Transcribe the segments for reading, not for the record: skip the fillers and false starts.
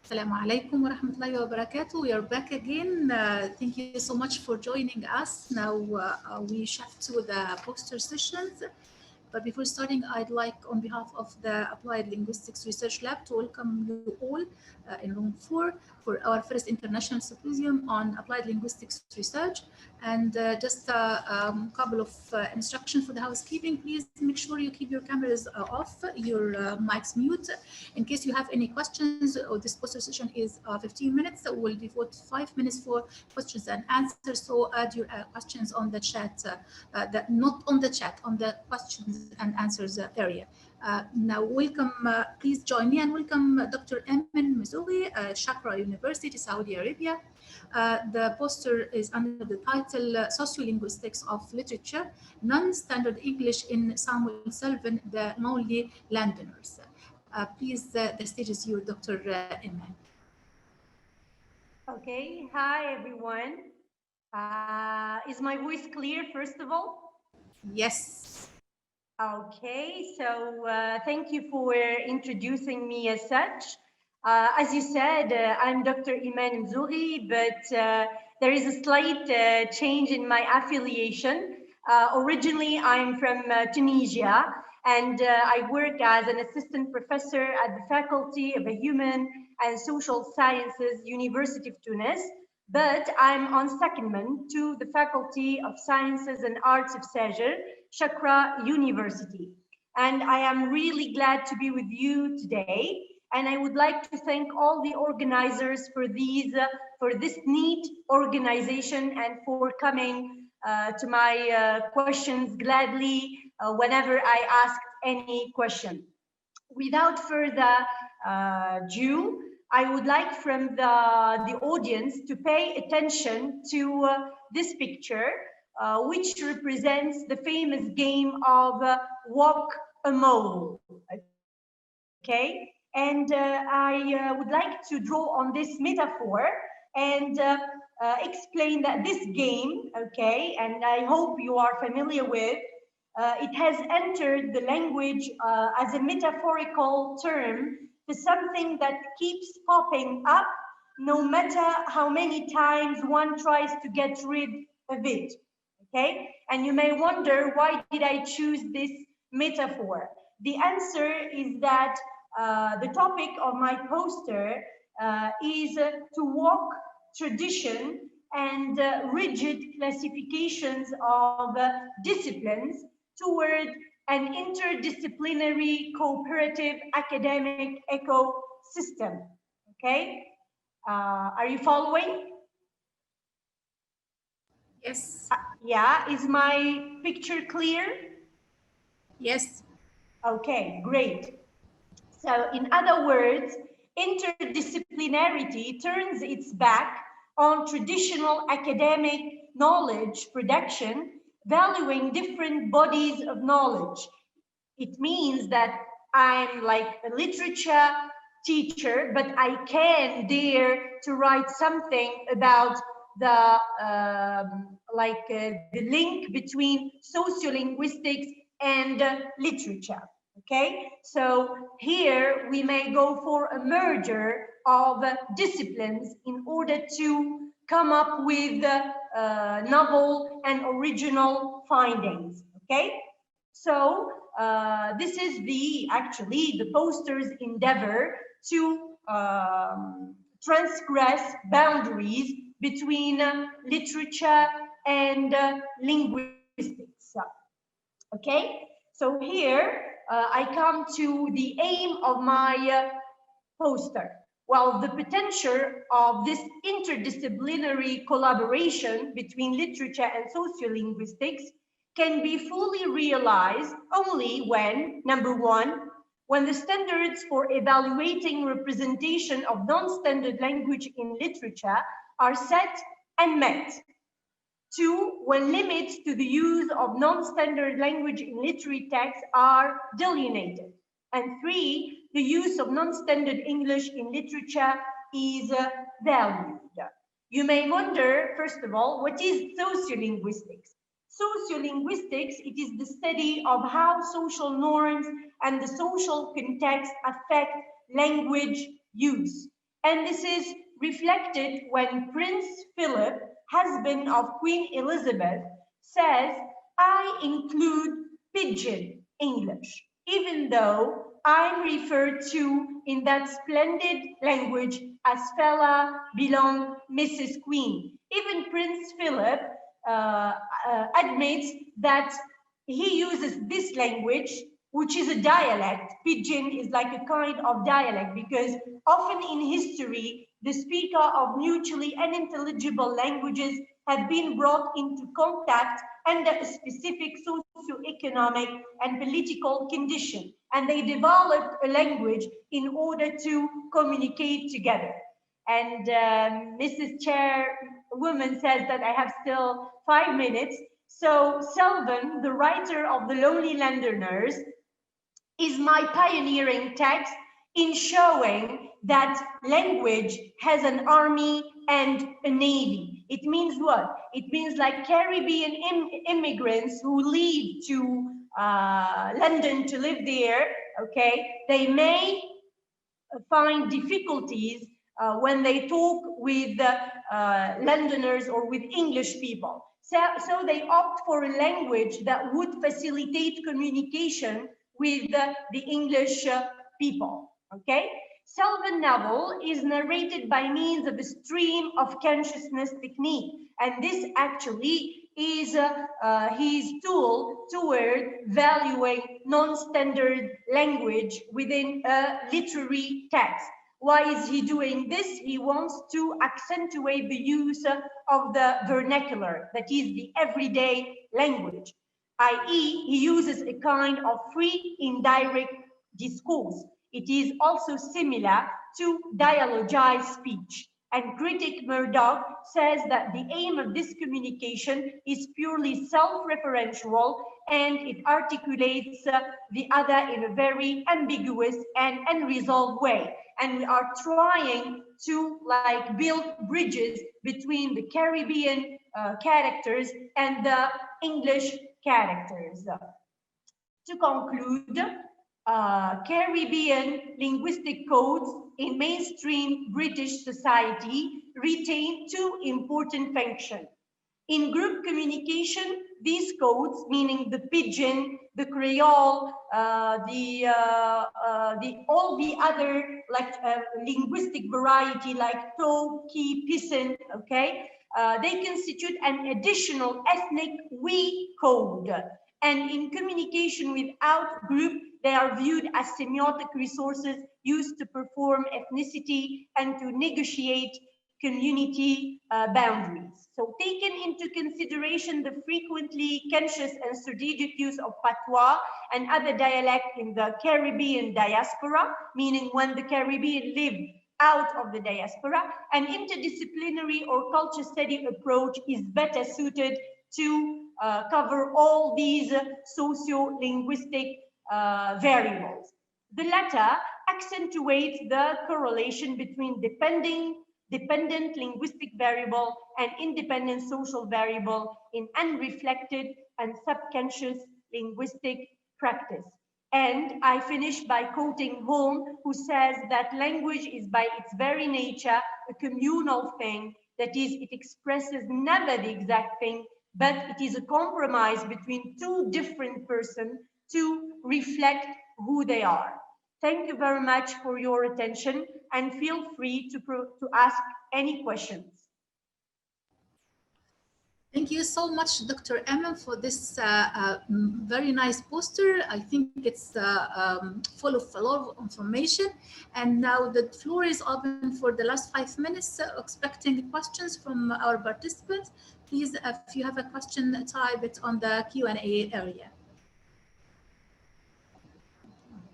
Assalamu alaikum wa rahmatullahi wa barakatuh. We are back again. Thank you so much for joining us. Now we shift to the poster sessions. But before starting, I'd like, on behalf of the Applied Linguistics Research Lab, to welcome you all in room 4 for our first international symposium on applied linguistics research. And just a couple of instructions for the housekeeping. Please make sure you keep your cameras off, your mics mute. In case you have any questions, this poster session is 15 minutes. So we'll devote 5 minutes for questions and answers. So add your questions on the chat, not on the chat, on the questions and answers area. Now, welcome, please join me and welcome Dr. Emin Mzoughi, Chakra University, Saudi Arabia. The poster is under the title Sociolinguistics of Literature, Non-Standard English in Samuel Selvin, The Lonely Londoners. Please, the stage is yours, Dr. Emin. Okay, hi everyone. Is my voice clear, first of all? Yes. Okay, so thank you for introducing me as such. As you said, I'm Dr. Iman Mzoughi, but there is a slight change in my affiliation. Originally, I'm from Tunisia, and I work as an assistant professor at the Faculty of Human and Social Sciences, University of Tunis. But I'm on secondment to the Faculty of Sciences and Arts of Sager, Chakra University. And I am really glad to be with you today. And I would like to thank all the organizers for this neat organization and for coming to my questions gladly whenever I asked any question. Without further ado, I would like from the audience to pay attention to this picture, which represents the famous game of Whack-A-Mole. Okay, and I would like to draw on this metaphor and explain that this game, okay, and I hope you are familiar with, it has entered the language as a metaphorical term for something that keeps popping up no matter how many times one tries to get rid of it, okay? And you may wonder, why did I choose this metaphor? The answer is that the topic of my poster is to walk tradition and rigid classifications of disciplines toward an interdisciplinary cooperative academic ecosystem. Okay, are you following? Yes. Yeah, is my picture clear? Yes. Okay, great. So in other words, interdisciplinarity turns its back on traditional academic knowledge production, valuing different bodies of knowledge. It means that I'm like a literature teacher, but I can dare to write something about the the link between sociolinguistics and literature. Okay, so here we may go for a merger of disciplines in order to come up with novel and original findings. Okay, so this is actually the poster's endeavor to transgress boundaries between literature and linguistics. Okay, so here I come to the aim of my poster. Well, the potential of this interdisciplinary collaboration between literature and sociolinguistics can be fully realized only when, number one, when the standards for evaluating representation of non-standard language in literature are set and met. Two, when limits to the use of non-standard language in literary texts are delineated. And three, the use of non-standard English in literature is valued. You may wonder, first of all, what is sociolinguistics? Sociolinguistics, it is the study of how social norms and the social context affect language use. And this is reflected when Prince Philip, husband of Queen Elizabeth, says, I include Pidgin English, even though I'm referred to in that splendid language as fella, belong, Mrs. Queen. Even Prince Philip admits that he uses this language, which is a dialect. Pidgin is like a kind of dialect because often in history, the speaker of mutually unintelligible languages have been brought into contact under a specific socio-economic and political condition, and they developed a language in order to communicate together. And Mrs. Chairwoman says that I have still 5 minutes. So Selvin, the writer of The Lonely Londoners, is my pioneering text in showing that language has an army and a navy. It means what? It means like Caribbean immigrants who leave to London to live there, okay? They may find difficulties when they talk with Londoners or with English people. So they opt for a language that would facilitate communication with the English people, okay? Selvin novel is narrated by means of a stream of consciousness technique, and this actually is his tool toward valuing non-standard language within a literary text. Why is he doing this? He wants to accentuate the use of the vernacular, that is the everyday language, i.e. he uses a kind of free indirect discourse. It is also similar to dialogized speech. And critic Murdoch says that the aim of this communication is purely self-referential and it articulates the other in a very ambiguous and unresolved way. And we are trying to like build bridges between the Caribbean characters and the English characters. To conclude, Caribbean linguistic codes in mainstream British society retain two important functions. In group communication, these codes, meaning the Pidgin, the Creole, all the other like linguistic variety like To, Ki, Pisan, okay, they constitute an additional ethnic we code. And in communication without group, they are viewed as semiotic resources used to perform ethnicity and to negotiate community boundaries. So taken into consideration the frequently conscious and strategic use of patois and other dialects in the Caribbean diaspora, meaning when the Caribbean lived out of the diaspora, an interdisciplinary or culture study approach is better suited to cover all these socio-linguistic variables. The latter accentuates the correlation between dependent linguistic variable and independent social variable in unreflected and subconscious linguistic practice. And I finish by quoting Holm, who says that language is by its very nature a communal thing, that is, it expresses never the exact thing, but it is a compromise between two different persons to reflect who they are. Thank you very much for your attention and feel free to ask any questions. Thank you so much, Dr. Eman, for this very nice poster. I think it's full of a lot of information. And now the floor is open for the last 5 minutes, expecting questions from our participants. Please, if you have a question, type it on the Q&A area.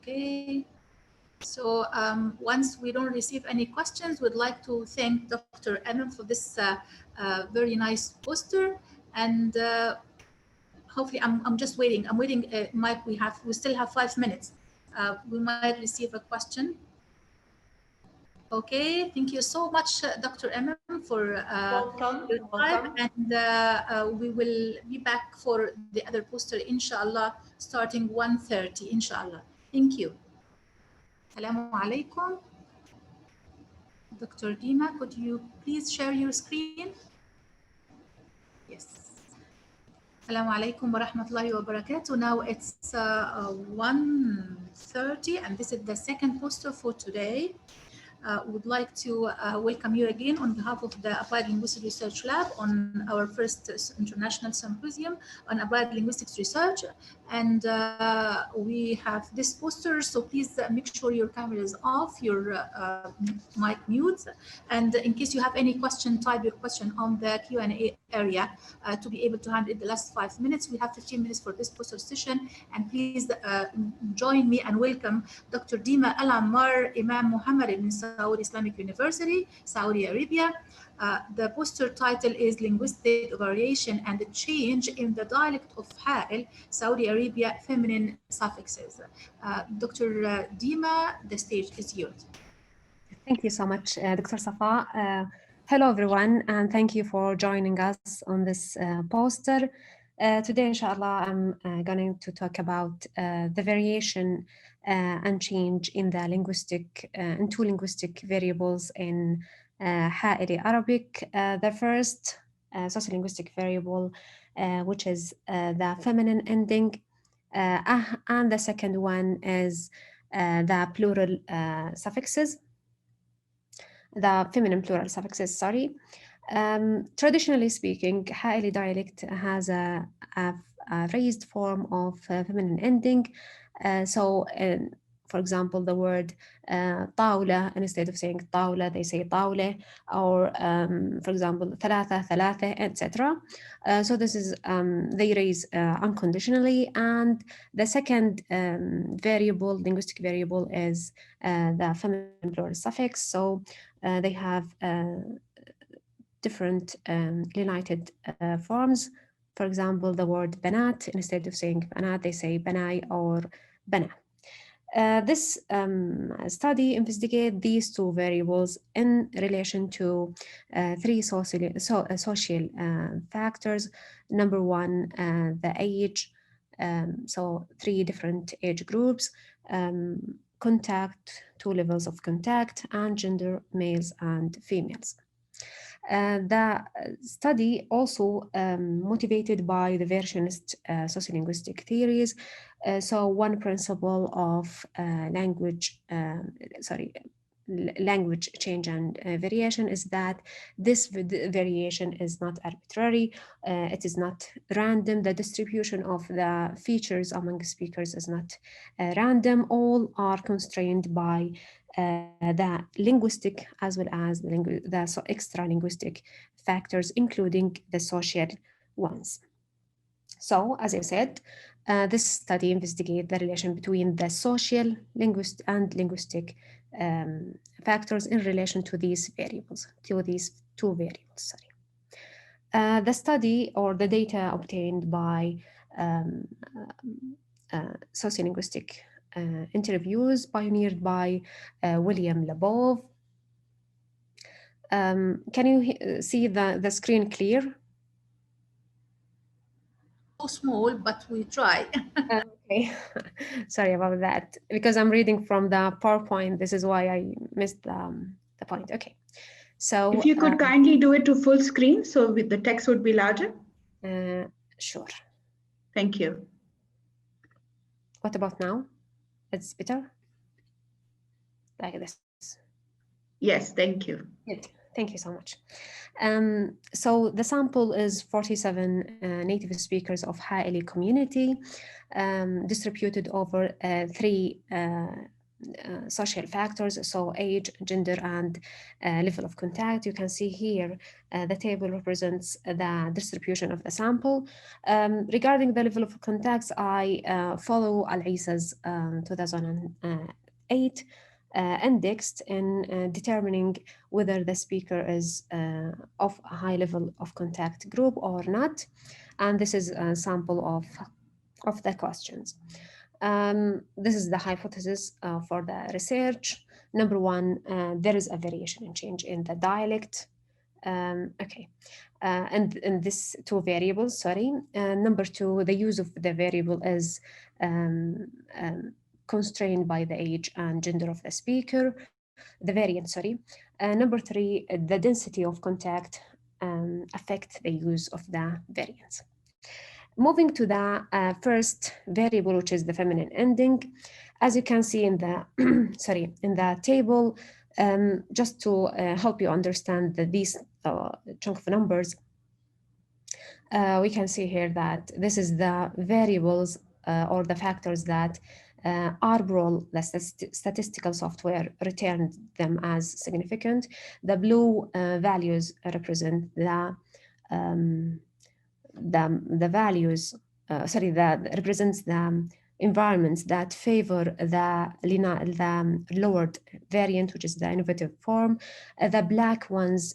Okay. So once we don't receive any questions, we'd like to thank Dr. Eman for this very nice poster. And hopefully, I'm just waiting. I'm waiting, Mike. We still have 5 minutes. We might receive a question. Okay, thank you so much, Dr. Eman, for your time. And we will be back for the other poster, inshallah, starting 1:30, inshallah. Thank you. Assalamu alaikum. Dr. Dima, could you please share your screen? Yes. Assalamu alaikum wa rahmatullahi wa barakatuh. Now it's 1:30 and this is the second poster for today. Would like to welcome you again on behalf of the Applied Linguistics Research Lab on our first international symposium on applied linguistics research. And we have this poster, so please make sure your camera is off, your mic mute. And in case you have any question, type your question on the Q&A area to be able to handle it the last 5 minutes. We have 15 minutes for this poster session. And please join me and welcome Dr. Dima Al-Ammar, Imam Muhammad ibn Saud Islamic University, Saudi Arabia. The poster title is Linguistic Variation and the Change in the Dialect of Ha'il, Saudi Arabia, Feminine Suffixes. Dr. Dima, the stage is yours. Thank you so much, Dr. Safa. Hello, everyone, and thank you for joining us on this poster. Today, inshallah, I'm going to talk about the variation and change in the linguistic, in two linguistic variables in Ha'ili Arabic. The first sociolinguistic variable, which is the feminine ending, and the second one is the plural suffixes. The feminine plural suffixes, sorry. Traditionally speaking, Ha'ili dialect has a raised form of feminine ending. For example, the word طاولة, instead of saying طاولة, they say طاولة, or for example, ثلاثة, ثلاثة, etc. So this is, they raise unconditionally. And the second variable, linguistic variable, is the feminine plural suffix. So they have different united forms. For example, the word banat, instead of saying banat, they say banai or bana. This study investigates these two variables in relation to three social factors. Number one, the age, so three different age groups, contact, two levels of contact, and gender, males and females. The study also motivated by the variationist sociolinguistic theories. So one principle of language change and variation is that this variation is not arbitrary, it is not random, the distribution of the features among speakers is not random, all are constrained by the linguistic as well as the extra linguistic factors, including the social ones. So, as I said, this study investigates the relation between the social, linguistic factors in relation to these variables, to these two variables. Sorry. The study or the data obtained by sociolinguistic interviews pioneered by William Labov. Can you see the screen clear? So small, but we try. Okay, sorry about that, because I'm reading from the PowerPoint. This is why I missed the point. Okay, so if you could kindly do it to full screen so the text would be larger. Sure. Thank you. What about now? It's better? Like this? Yes, thank you. Good. Thank you so much. So the sample is 47 native speakers of Ha'ili community, distributed over three social factors, so age, gender, and level of contact. You can see here the table represents the distribution of the sample. Regarding the level of contacts, I follow Al-Isa's 2008 indexed in determining whether the speaker is of a high level of contact group or not. And this is a sample of the questions. This is the hypothesis for the research. Number one, there is a variation in change in the dialect. Okay, and this two variables, sorry. Number two, the use of the variable is constrained by the age and gender of the speaker. the variant, sorry. Number 3, the density of contact affect the use of the variants. Moving to the first variable, which is the feminine ending, as you can see in the sorry, in the table, just to help you understand these chunk of numbers, we can see here that this is the variables or the factors that Arbroll, the statistical software, returned them as significant. The blue values represent the values, that represents the environments that favor the lowered variant, which is the innovative form. The black ones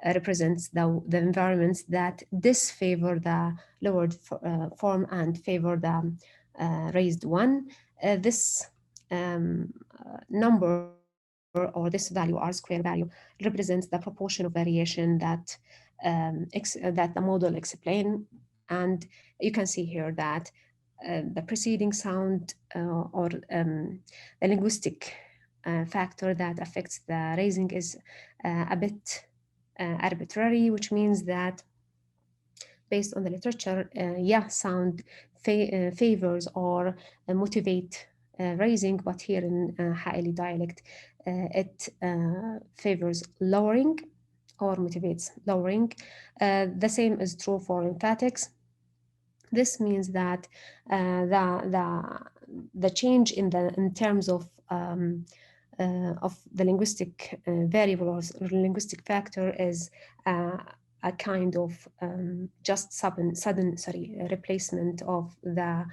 represents the environments that disfavor the lowered form and favor the raised one. This number or this value, R square value, represents the proportion of variation that that the model explains. And you can see here that the preceding sound or the linguistic factor that affects the raising is a bit arbitrary, which means that based on the literature, sound favors or motivate raising, but here in Ha'ili dialect, it favors lowering or motivates lowering. The same is true for emphatics. This means that the change in terms of the linguistic variable or linguistic factor is a kind of just sudden replacement of the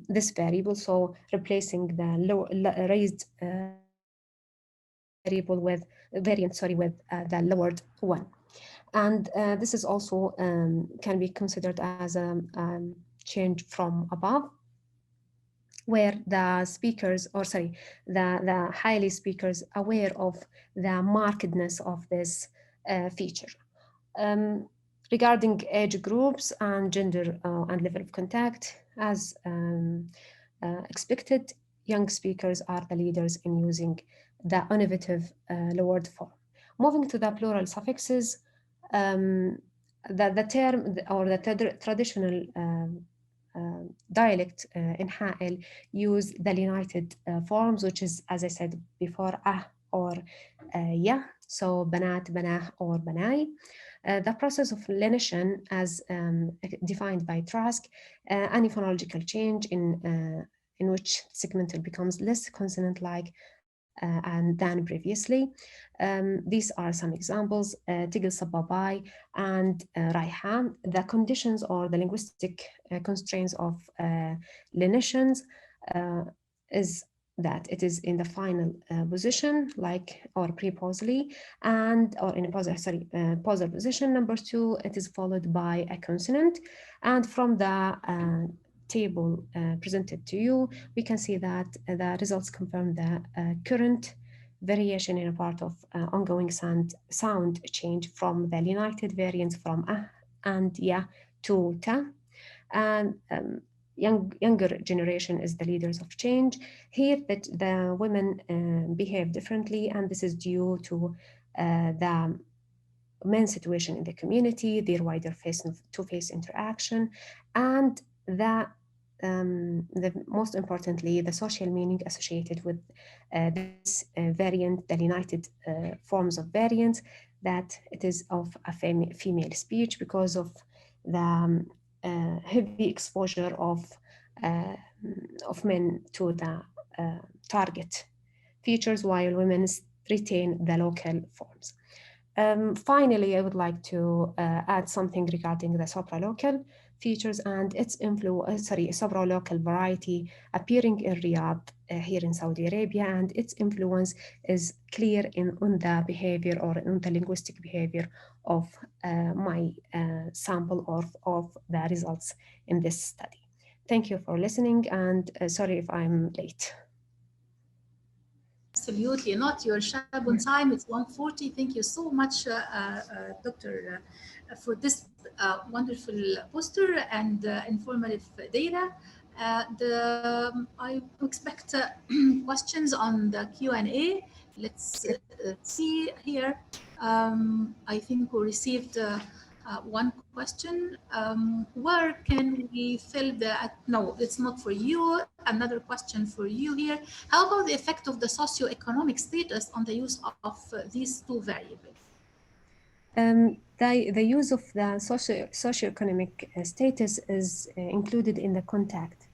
this variable. So replacing the raised variable with variant with the lowered one. And this is also can be considered as a change from above, where the speakers, or sorry, the Ha'ili speakers aware of the markedness of this feature. Regarding age groups and gender and level of contact, as expected, young speakers are the leaders in using the innovative lowered form. Moving to the plural suffixes, the term or the traditional dialect in Ha'il use the lenited forms, which is, as I said before, or ya, so banat, banah, or banai. The process of lenition, as defined by Trask, any phonological change in which segmental becomes less consonant-like than previously. These are some examples: Tigil Sababai and Raihan. The conditions or the linguistic constraints of lenitions is that it is in the final position, like or prepausedly, and or in a poser position. Number 2, it is followed by a consonant, and from the table presented to you, we can see that the results confirm the current variation in a part of ongoing sound change from the lenited variants from and ya to ta. And younger generation is the leaders of change. Here that the women behave differently, and this is due to the men's situation in the community, their wider face-to-face interaction, and the most importantly, the social meaning associated with this variant, the lenited forms of variants, that it is of a female speech because of the heavy exposure of men to the target features, while women retain the local forms. Finally, I would like to add something regarding the supralocal features and its influence, supralocal variety appearing in Riyadh here in Saudi Arabia, and its influence is clear on the behavior or on the linguistic behavior of my sample of the results in this study. Thank you for listening, and sorry if I'm late. Absolutely not. You're sharp on time. It's 1:40. Thank you so much, Dr. For this wonderful poster and informative data. I expect questions on the Q&A. Let's see here. I think we received one question. Where can we fill the, no, it's not for you. Another question for you here. How about the effect of the socioeconomic status on the use of these two variables? The use of the socioeconomic status is included in the contact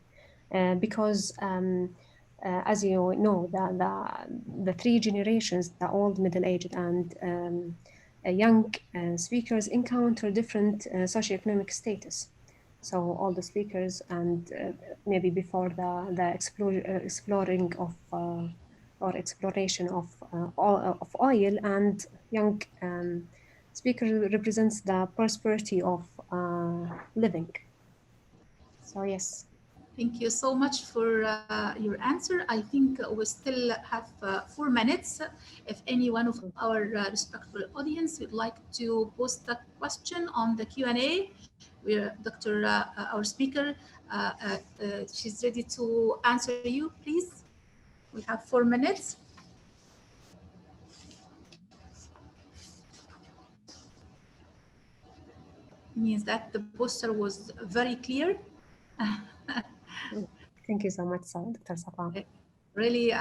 because as you know, the three generations, the old, middle-aged, and young speakers encounter different socioeconomic status. So all the speakers, and maybe before the exploring of or exploration of oil, and young speaker represents the prosperity of living. So yes. Thank you so much for your answer. I think we still have 4 minutes. If any one of our respectful audience would like to post a question on the Q&A, Dr. Our speaker, she's ready to answer you, please. We have 4 minutes. Means that the poster was very clear. Thank you so much, Dr. Safa. Really,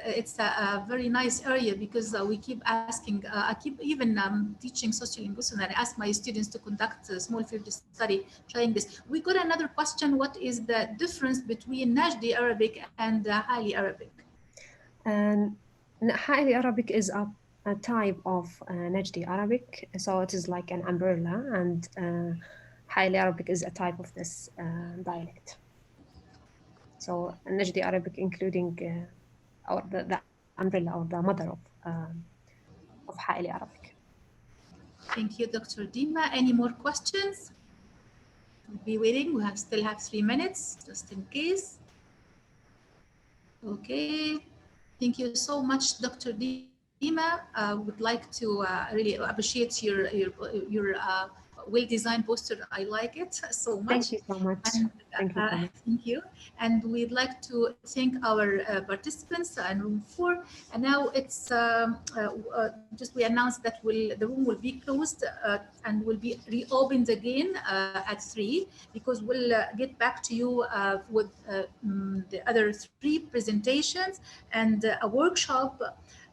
it's a very nice area because we keep asking, I keep even teaching sociolinguistics, and I ask my students to conduct a small field study trying this. We got another question. What is the difference between Najdi Arabic and Hali Arabic? Hali Arabic is a type of Najdi Arabic, so it is like an umbrella, and Hali Arabic is a type of this dialect. So Najdi Arabic, including or the umbrella or the mother of Hali Arabic. Thank you, Dr. Dima. Any more questions? We'll be waiting. We still have 3 minutes, just in case. Okay. Thank you so much, Dr. Dima. Would like to really appreciate your well-designed poster. I like it so much. Thank you so much. And, thank you so much. Thank you. And we'd like to thank our participants in room 4. And now it's just we announced that the room will be closed and will be reopened again at 3, because we'll get back to you with the other 3 presentations and a workshop.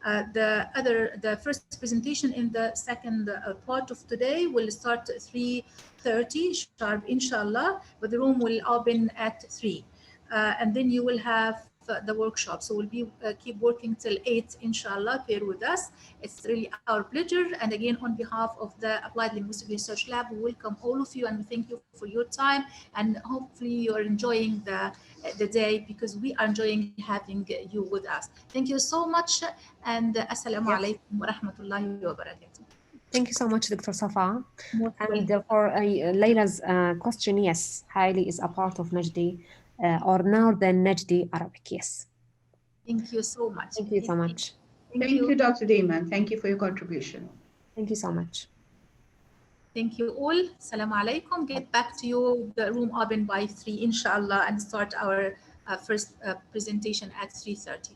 The first presentation in the second part of today will start 3:30 sharp, inshallah, but the room will open at 3. And then you will have the workshop. So we'll be keep working till 8, inshallah. Bear with us. It's really our pleasure. And again, on behalf of the Applied Linguistic Research Lab, we welcome all of you and we thank you for your time. And hopefully you are enjoying the day, because we are enjoying having you with us. Thank you so much. And assalamu alaikum wa rahmatullahi wa barakatuh. Thank you so much, Dr. Safa. And for Layla's question, yes, Hali is a part of Najdi or Northern Najdi Arabic, yes. Thank you so much. Thank you so much. Thank you, Dr. Dima. Thank you for your contribution. Thank you so much. Thank you all. Assalamu alaikum. Get back to you. The room open by 3, inshallah, and start our first presentation at 3:30.